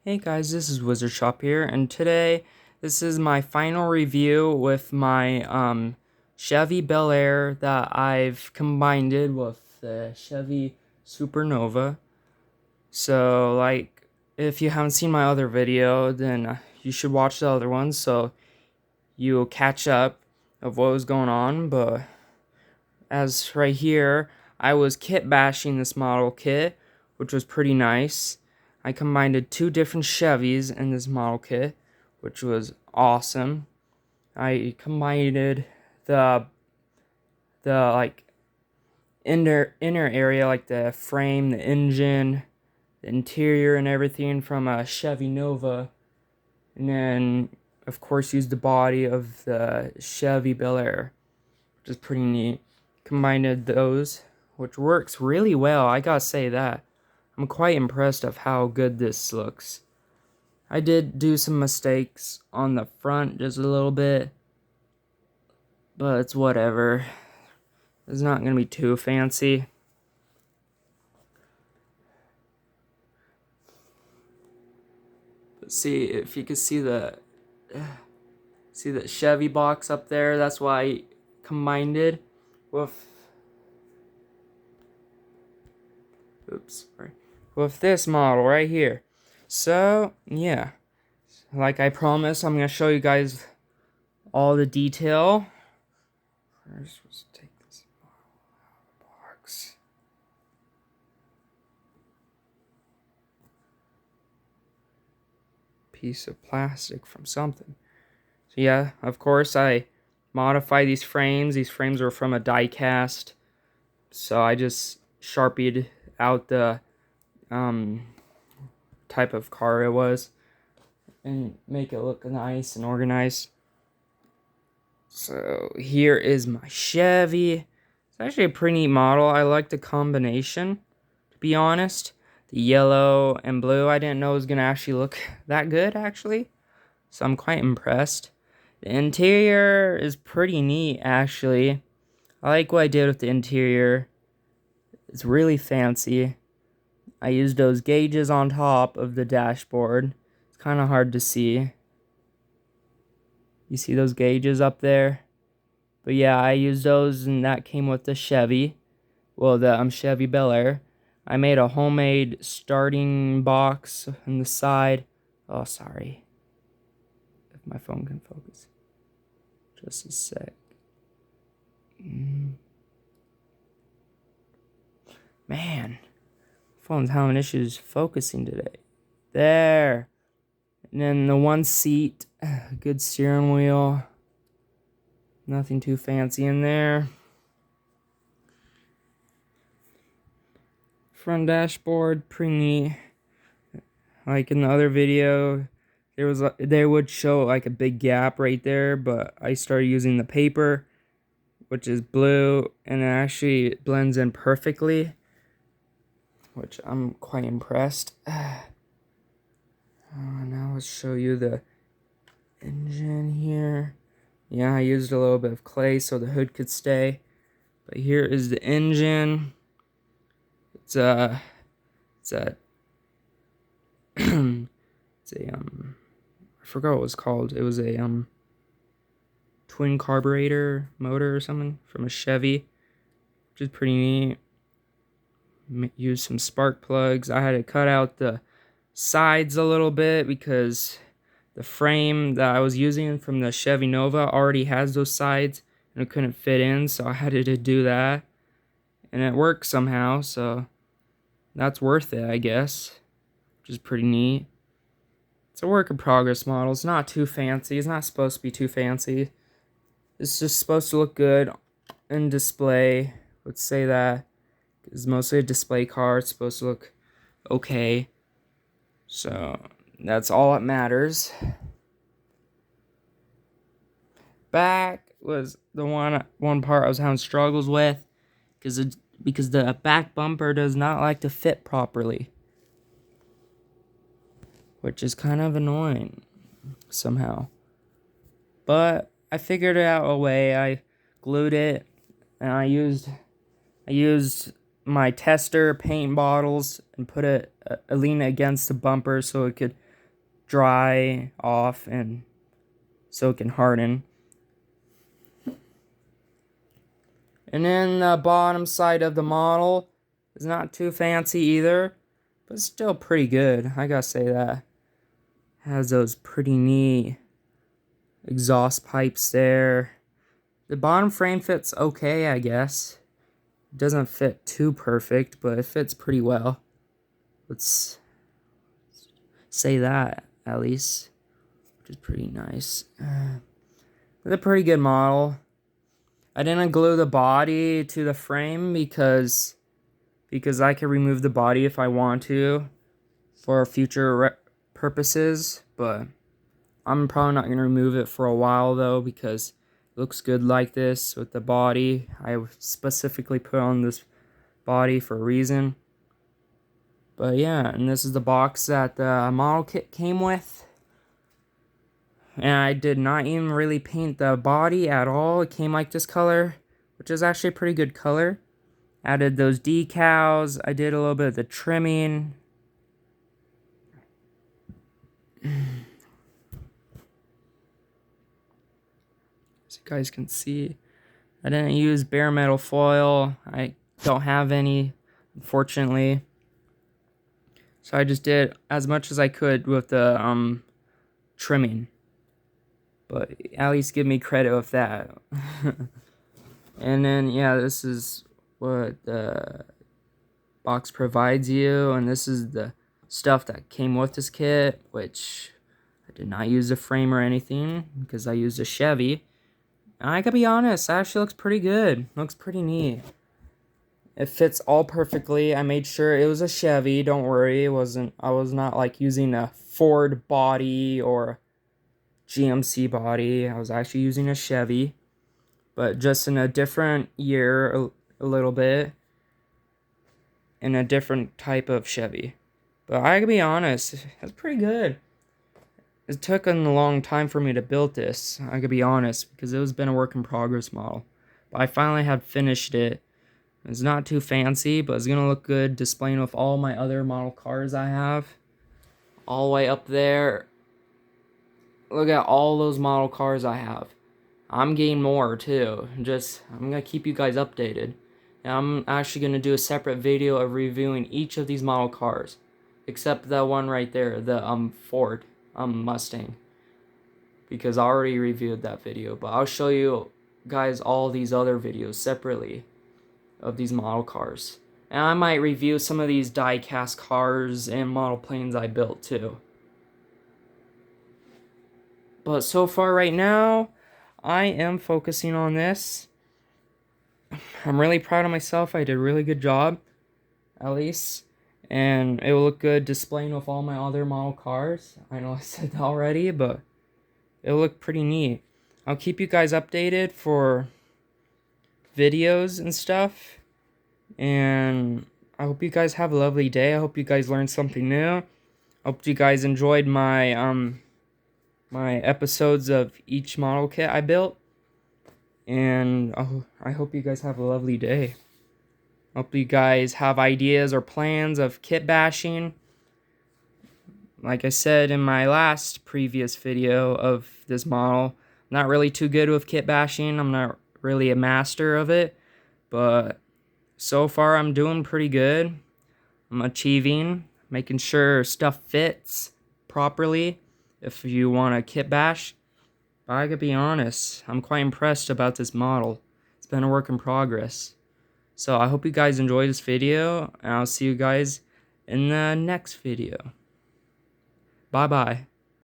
Hey guys, this is Wizard Shop here, and today this is my final review with my Chevy Bel Air that I've combined it with the Chevy Supernova. So, if you haven't seen my other video, then you should watch the other one so you'll catch up of what was going on. But as right here, I was kit bashing this model kit, which was pretty nice. I combined two different Chevys in this model kit, which was awesome. I combined the inner area, like the frame, the engine, the interior, and everything from a Chevy Nova, and then of course used the body of the Chevy Bel Air, which is pretty neat. Combined those, which works really well. I gotta say that. I'm quite impressed of how good this looks. I did do some mistakes on the front just a little bit, but it's whatever. It's not gonna be too fancy. But see, if you can see the Chevy box up there, that's why I combined it with with this model right here. So yeah, like I promised, I'm gonna show you guys all the detail. First, let's take this box. Piece of plastic from something. So yeah, of course I modified these frames. These frames were from a die cast, so I just sharpied out the type of car it was and make it look nice and organized. So here is my Chevy. It's actually a pretty neat model. I like the combination, to be honest. The yellow and blue, I didn't know it was going to actually look that good, actually. So I'm quite impressed. The interior is pretty neat, actually. I like what I did with the interior. It's really fancy. I used those gauges on top of the dashboard. It's kind of hard to see. You see those gauges up there? But yeah, I used those, and that came with the Chevy. Well, the Chevy Bel Air. I made a homemade starting box on the side. Oh, sorry. If my phone can focus. Just a sec. Man, phone's having issues focusing today. There. And then the one seat, good steering wheel. Nothing too fancy in there. Front dashboard, pretty neat. Like in the other video, there would show like a big gap right there, but I started using the paper, which is blue, and it actually blends in perfectly, which I'm quite impressed. Now let's show you the engine here. Yeah, I used a little bit of clay so the hood could stay. But here is the engine. It's a I forgot what it was called. It was a twin carburetor motor or something from a Chevy, which is pretty neat. Used some spark plugs. I had to cut out the sides a little bit because the frame that I was using from the Chevy Nova already has those sides and it couldn't fit in, so I had to do that. And it worked somehow, so that's worth it, I guess, which is pretty neat. It's a work in progress model. It's not too fancy. It's not supposed to be too fancy. It's just supposed to look good in display. Let's say that. It's mostly a display car. It's supposed to look okay. So that's all that matters. Back was the one part I was having struggles with because the back bumper does not like to fit properly, which is kind of annoying somehow. But I figured out a way. I glued it, and I used my tester paint bottles and put it lean against the bumper so it could dry off and so it can harden. And then the bottom side of the model is not too fancy either, but still pretty good. I gotta say that. Has those pretty neat exhaust pipes there. The bottom frame fits okay, I guess. It doesn't fit too perfect, but it fits pretty well. Let's say that, at least. Which is pretty nice. It's a pretty good model. I didn't glue the body to the frame because I can remove the body if I want to for future purposes, but I'm probably not going to remove it for a while though because it looks good like this with the body. I specifically put on this body for a reason. But yeah, and this is the box that the model kit came with. And I did not even really paint the body at all. It came like this color, which is actually a pretty good color. Added those decals. I did a little bit of the trimming. As you guys can see, I didn't use bare metal foil. I don't have any, unfortunately. So I just did as much as I could with the trimming. But at least give me credit with that. And then, yeah, this is what the box provides you. And this is the stuff that came with this kit, which I did not use a frame or anything because I used a Chevy. And I gotta be honest, it actually looks pretty good. Looks pretty neat. It fits all perfectly. I made sure it was a Chevy. Don't worry, I was not like using a Ford body or GMC body. I was actually using a Chevy, but just in a different year, a little bit, in a different type of Chevy. But I gotta be honest, it's pretty good. It took a long time for me to build this, I gotta be honest, because it was been a work in progress model. But I finally had finished it. It's not too fancy, but it's gonna look good displaying with all my other model cars I have. All the way up there. Look at all those model cars I have. I'm getting more too. I'm gonna keep you guys updated. And I'm actually gonna do a separate video of reviewing each of these model cars. Except that one right there, the Ford Mustang. Because I already reviewed that video. But I'll show you guys all these other videos separately of these model cars. And I might review some of these die-cast cars and model planes I built too. But so far right now, I am focusing on this. I'm really proud of myself. I did a really good job, at least. And it will look good displaying with all my other model cars. I know I said that already, but it'll look pretty neat. I'll keep you guys updated for videos and stuff. And I hope you guys have a lovely day. I hope you guys learned something new. I hope you guys enjoyed my my episodes of each model kit I built. And I hope you guys have a lovely day. Hope you guys have ideas or plans of kit bashing. Like I said in my last previous video of this model, I'm not really too good with kit bashing. I'm not really a master of it. But so far I'm doing pretty good. I'm achieving, making sure stuff fits properly. If you want a kit bash, but I gotta be honest, I'm quite impressed about this model. It's been a work in progress. So I hope you guys enjoyed this video, and I'll see you guys in the next video. Bye bye.